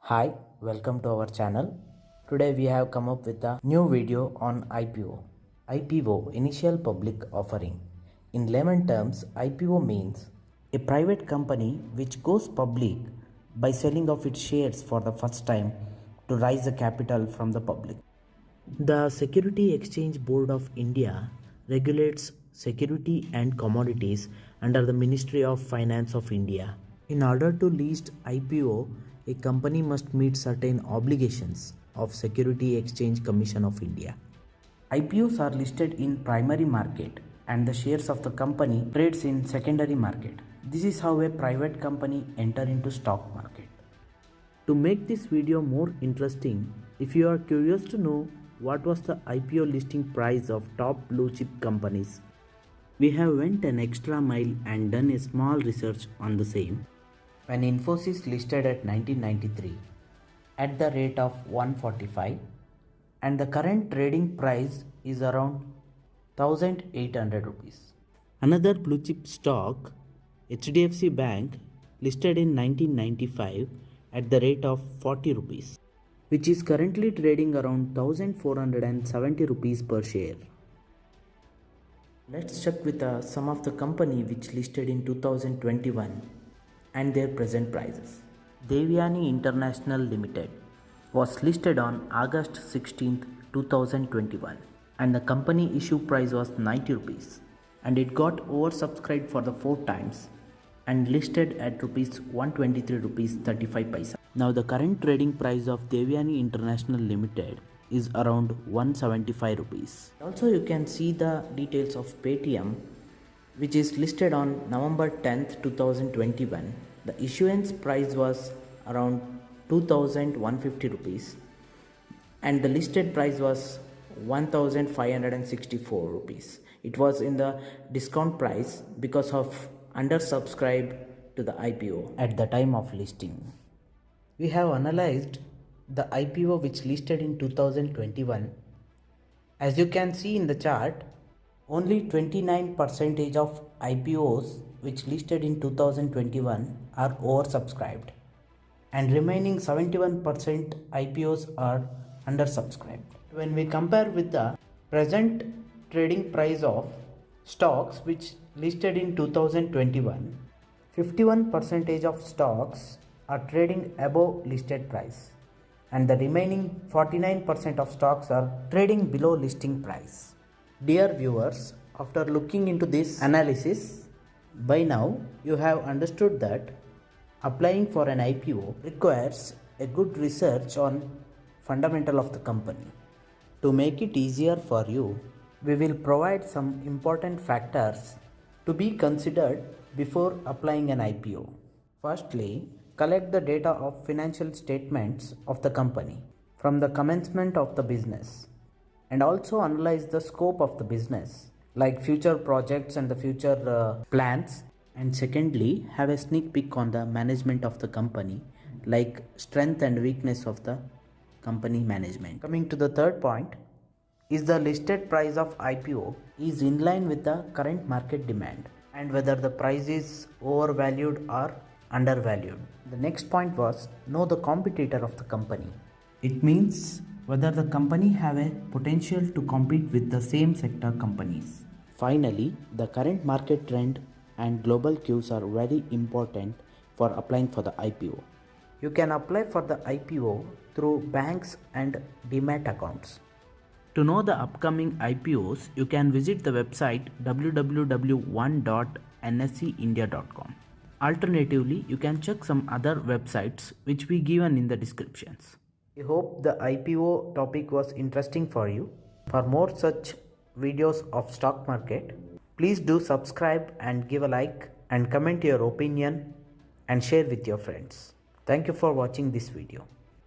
Hi, welcome to our channel. Today we have come up with a new video on IPO. IPO, Initial Public Offering. In layman terms, IPO means a private company which goes public by selling off its shares for the first time to raise the capital from the public. The Security Exchange Board of India regulates security and commodities under the Ministry of Finance of India. In order to list IPO, a company must meet certain obligations of Security Exchange Commission of India. IPOs are listed in primary market and the shares of the company trades in secondary market. This is how a private company enter into stock market. To make this video more interesting, if you are curious to know what was the IPO listing price of top blue chip companies, we have went an extra mile and done a small research on the same. When Infosys listed at 1993 at the rate of 145 and the current trading price is around 1800 rupees. Another blue chip stock, HDFC Bank, listed in 1995 at the rate of 40 rupees, which is currently trading around 1470 rupees per share. Let's check with some of the company which listed in 2021 and their present prices. Devyani International Limited was listed on August 16th, 2021 and the company issue price was 90 rupees and it got oversubscribed for the 4 times and listed at rupees 123 rupees 35 paisa. Now the current trading price of Devyani International Limited is around 175 rupees. Also you can see the details of Paytm, which is listed on November 10th, 2021. The issuance price was around 2150 rupees and the listed price was 1564 rupees. It was in the discount price because of undersubscribed to the IPO at the time of listing. We have analyzed the IPO which listed in 2021. As you can see in the chart, only 29% of IPOs which listed in 2021 are oversubscribed and remaining 71% IPOs are undersubscribed. When we compare with the present trading price of stocks which listed in 2021, 51% of stocks are trading above listed price and the remaining 49% of stocks are trading below listing price. Dear viewers, after looking into this analysis, by now you have understood that applying for an IPO requires a good research on fundamental of the company. To make it easier for you, we will provide some important factors to be considered before applying an IPO. Firstly, collect the data of financial statements of the company from the commencement of the business and also analyze the scope of the business like future projects and the future plans. And secondly, have a sneak peek on the management of the company like strength and weakness of the company management. Coming to the third point, is the listed price of IPO is in line with the current market demand and whether the price is overvalued or undervalued. The next point was know the competitor of the company. It means whether the company have a potential to compete with the same sector companies. Finally, the current market trend and global cues are very important for applying for the IPO. You can apply for the IPO through banks and demat accounts. To know the upcoming IPOs, you can visit the website www.1.nseindia.com. Alternatively, you can check some other websites which we given in the descriptions. I hope the IPO topic was interesting for you. For more such videos of stock market, please do subscribe and give a like and comment your opinion and share with your friends. Thank you for watching this video.